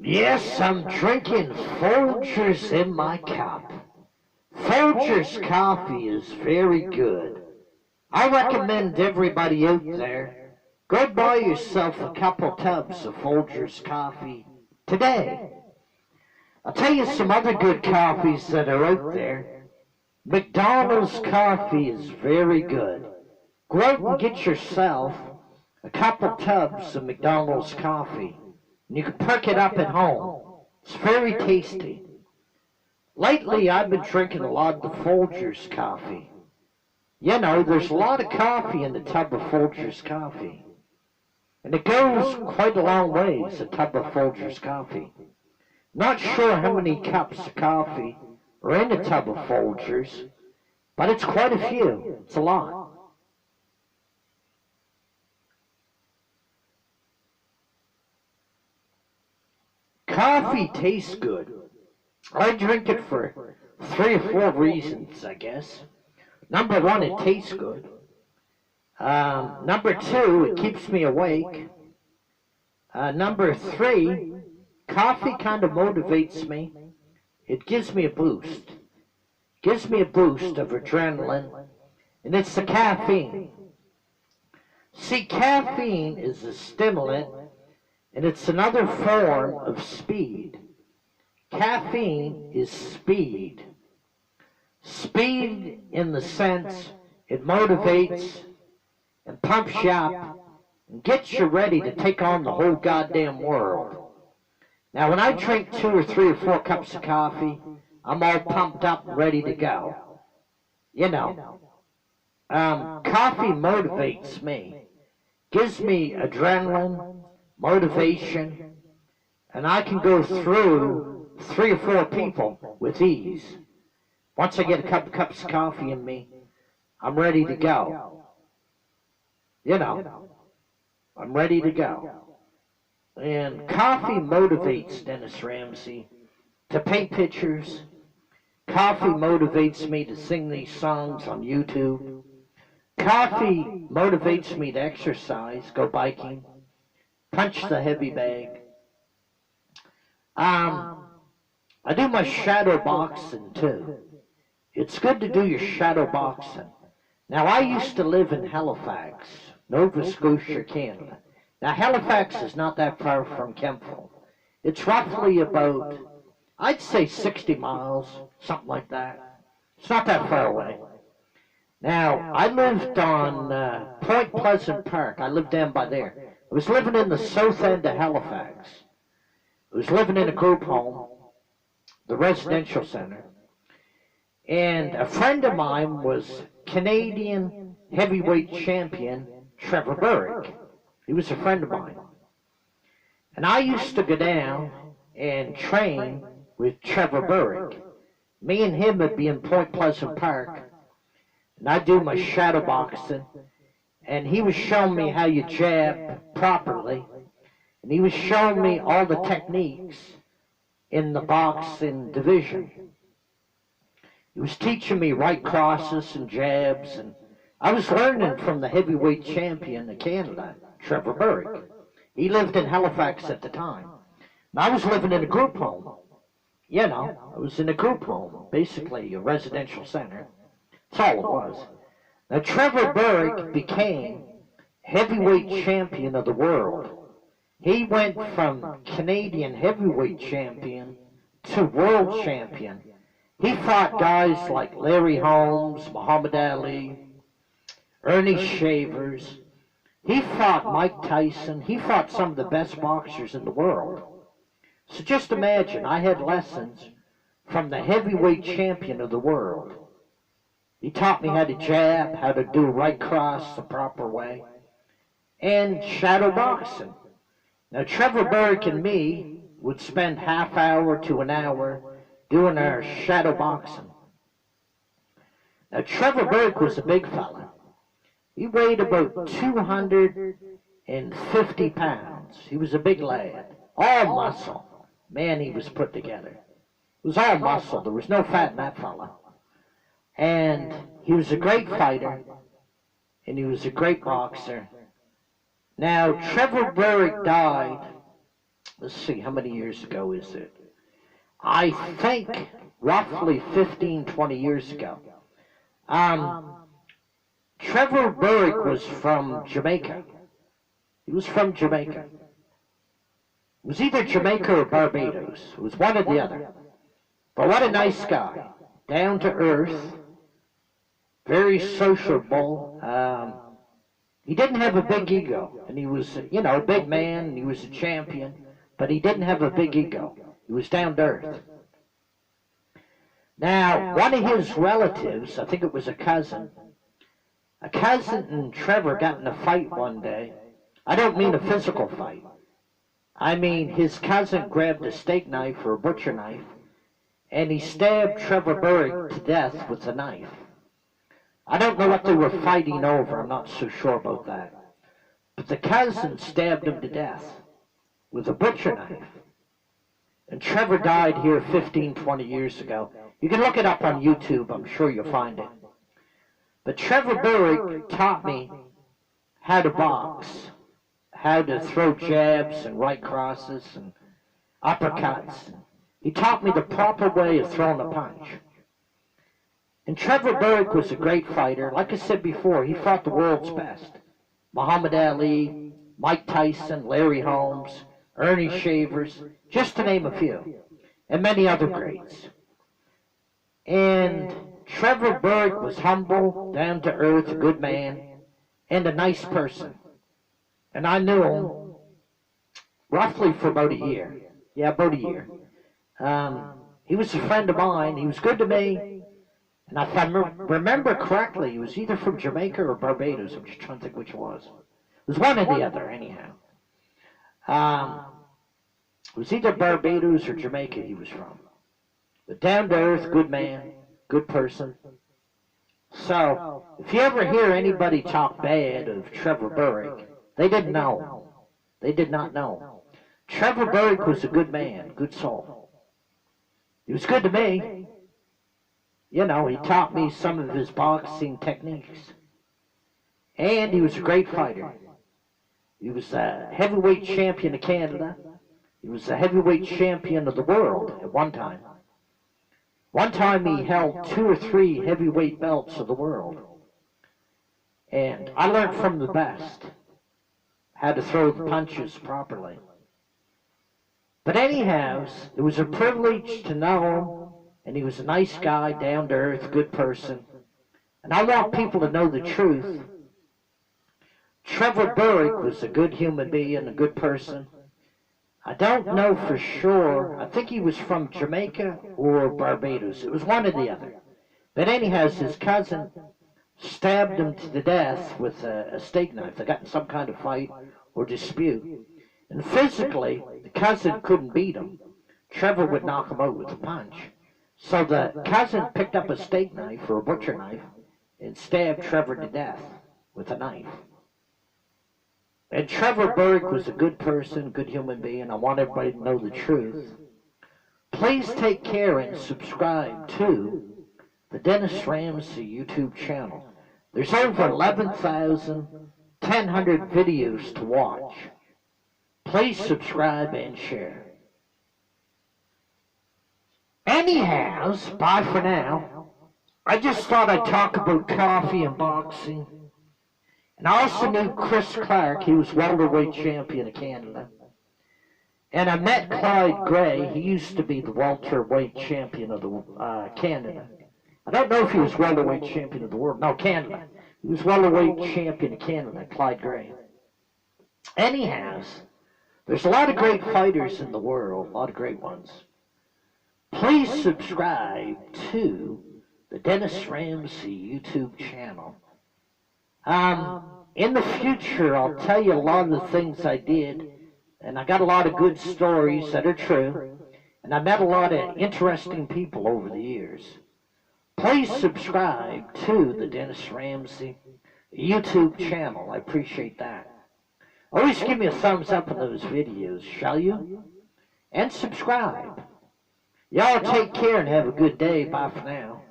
Yes, I'm drinking Folgers in my cup. Folgers coffee is very good. I recommend everybody out there, go buy yourself a couple tubs of Folgers coffee today. I'll tell you some other good coffees that are out there. McDonald's coffee is very good. Go out and get yourself a couple tubs of McDonald's coffee. And you can perk it up at home. It's very tasty. Lately, I've been drinking a lot of the Folgers coffee. You know, there's a lot of coffee in the tub of Folgers coffee. And it goes quite a long ways, a tub of Folgers coffee. Not sure how many cups of coffee are in a tub of Folgers, but it's quite a few. It's a lot. Coffee tastes good. I drink it for 3 or 4 reasons, I guess. Number one, it tastes good. Number two, it keeps me awake. Number three, coffee kind of motivates me. It gives me a boost. Gives me a boost of adrenaline. And it's the caffeine. See, caffeine is a stimulant, and it's another form of speed. Caffeine is speed. Speed in the sense it motivates and pumps you up and gets you ready to take on the whole goddamn world. Now, when I drink 2 or 3 or 4 cups of coffee, I'm all pumped up and ready to go. You know, coffee motivates me, gives me adrenaline, motivation, and I can go through 3 or 4 people with ease. Once I get a couple cups of coffee in me, I'm ready to go. You know, I'm ready to go. And coffee motivates Dennis Ramsey to paint pictures. Coffee motivates me to sing these songs on YouTube. Coffee motivates me to exercise, go biking, punch the heavy bag. I do my shadow boxing too. It's good to do your shadow boxing. Now, I used to live in Halifax, Nova Scotia, Canada. Now, Halifax is not that far from Kempville. It's roughly about, I'd say 60 miles, something like that. It's not that far away. Now, I lived on Point Pleasant Park. I lived down by there. I was living in the south end of Halifax. I was living in a group home, the residential center. And a friend of mine was Canadian heavyweight champion Trevor Burrick. He was a friend of mine. And I used to go down and train with Trevor Burrick. Me and him would be in Point Pleasant Park, and I'd do my shadow boxing, and he was showing me how you jab properly, and he was showing me all the techniques in the boxing division. He was teaching me right crosses and jabs, and I was learning from the heavyweight champion of Canada, Trevor Burrick. He lived in Halifax at the time. And I was living in a group home. You know, I was in a group home, basically a residential center. That's all it was. Now, Trevor Burrick became heavyweight champion of the world. He went from Canadian heavyweight champion to world champion. He fought guys like Larry Holmes, Muhammad Ali, Ernie Shavers. He fought Mike Tyson. He fought some of the best boxers in the world. So just imagine, I had lessons from the heavyweight champion of the world. He taught me how to jab, how to do right cross the proper way, and shadow boxing. Now, Trevor Burrick and me would spend half hour to an hour doing our shadow boxing. Now, Trevor Burrick was a big fella. He weighed about 250 pounds. He was a big lad, all muscle. Man, he was put together. It was all muscle. There was no fat in that fella. And he was a great fighter, and he was a great boxer. Now, Trevor Burrick died let's see, how many years ago is it? I think roughly 15, 20 years ago. Trevor Berrick was from Jamaica. He was from Jamaica. It was either Jamaica or Barbados. It was one or the other. But what a nice guy. Down to earth. Very sociable. He didn't have a big ego. And he was, a big man, and he was a champion. But he didn't have a big ego. He was down to earth. Now, one of his relatives, I think it was a cousin and Trevor got in a fight one day. I don't mean a physical fight. I mean his cousin grabbed a steak knife or a butcher knife, and he stabbed Trevor Berrick to death with the knife. I don't know what they were fighting over. I'm not so sure about that. But the cousin stabbed him to death with a butcher knife. And Trevor died here 15, 20 years ago. You can look it up on YouTube. I'm sure you'll find it. But Trevor Berrick taught me how to box, how to throw jabs and right crosses and uppercuts. He taught me the proper way of throwing a punch. And Trevor Berrick was a great fighter. Like I said before, he fought the world's best. Muhammad Ali, Mike Tyson, Larry Holmes, Ernie Shavers, just to name a few, and many other greats. And Trevor Berrick was humble, down to earth, a good man, and a nice person. And I knew him roughly for about a year. Yeah, about a year. He was a friend of mine. He was good to me. And if I remember correctly, he was either from Jamaica or Barbados. I'm just trying to think which it was. It was one or the other, anyhow. It was either Barbados or Jamaica he was from. But down to earth, good man, good person. So, if you ever hear anybody talk bad of Trevor Berrick, they didn't know. They did not know. Trevor Berrick was a good man, good soul. He was good to me. He taught me some of his boxing techniques. And he was a great fighter. He was a heavyweight champion of Canada. He was a heavyweight champion of the world at one time. One time he held 2 or 3 heavyweight belts of the world. And I learned from the best how to throw the punches properly. But anyhow, it was a privilege to know him, and he was a nice guy, down to earth, good person. And I want people to know the truth. Trevor Berrick was a good human being, a good person. I don't know for sure. I think he was from Jamaica or Barbados. It was one or the other. But anyhow, his cousin stabbed him to the death with a steak knife. They got in some kind of fight or dispute. And physically, the cousin couldn't beat him. Trevor would knock him out with a punch. So the cousin picked up a steak knife or a butcher knife and stabbed Trevor to death with a knife. And Trevor Berrick was a good person, good human being. I want everybody to know the truth. Please take care and subscribe to the Dennis Ramsay YouTube channel. There's over 11,100 videos to watch. Please subscribe and share. Anyhow, bye for now. I just thought I'd talk about coffee and boxing. And I also knew Chris Clark. He was welterweight champion of Canada. And I met Clyde Gray. He used to be the welterweight champion of the Canada. I don't know if he was welterweight champion of the world. No, Canada. He was welterweight champion of Canada, Clyde Gray. Anyhow, there's a lot of great fighters in the world, a lot of great ones. Please subscribe to the Dennis Ramsay YouTube channel. In the future, I'll tell you a lot of the things I did, and I got a lot of good stories that are true, and I met a lot of interesting people over the years. Please subscribe to the Dennis Ramsay YouTube channel. I appreciate that. Always give me a thumbs up on those videos, shall you? And subscribe. Y'all take care and have a good day. Bye for now.